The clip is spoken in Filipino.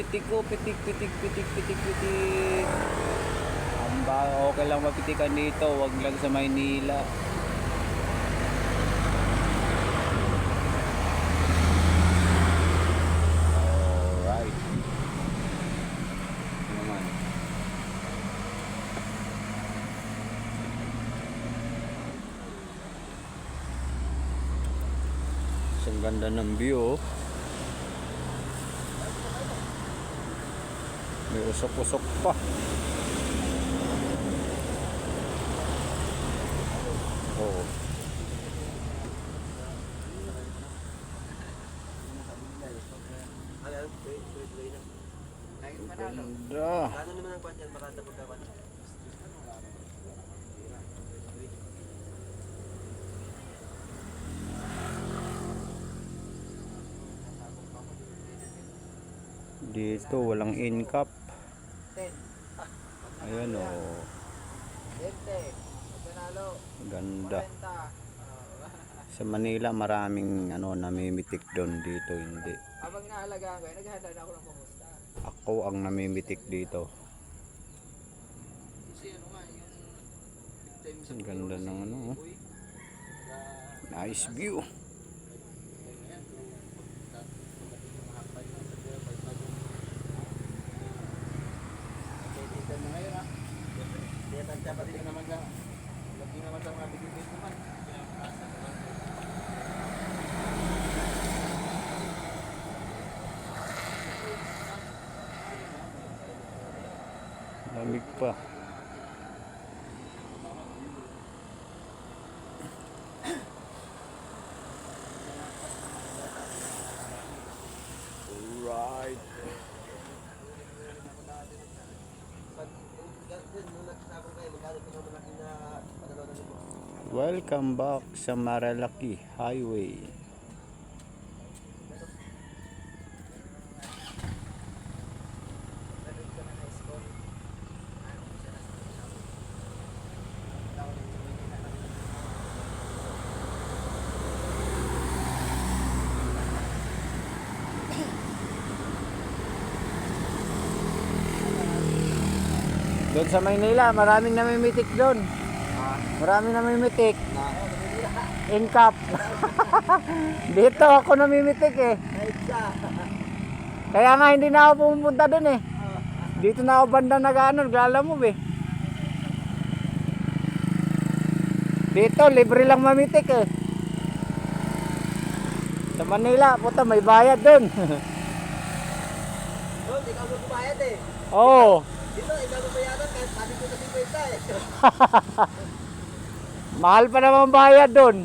pitik ko, pitik, pitik, pitik, pitik, pitik. Okay lang mapitikan dito, wag lang sa Maynila. Alright. Naman. Ang ganda ng view. May usok-usok pa. Oh. Ganda. Ano naman ang kwan yan? Marada pagkawan. Dito walang in-cap. Ayan o. Ganda. Sa Manila maraming namimitik doon, dito hindi. Habang inaalagaan ko, naghahanda na ako ng pamusta. Ako ang namimitik dito. Ang ganda ng nice view. Dapat din naman ka. Lagi naman sa mga bigit naman. Lamig pa. Alright. Welcome back sa Maralaki Highway. Doon sa Maynila, maraming namimitik doon. Maraming namimitik. In-cap. Dito ako namimitik eh. Kaya nga hindi na ako pumunta doon eh. Dito na ako banda naglalamove eh. Dito libre lang mamitik eh. Sa Manila, puta may bayad doon. Doon, ikaw magbayad eh. Oo. Dito, ikaw magbayaran kahit sabi ko na 50 eh. Mahal pa naman bayad doon.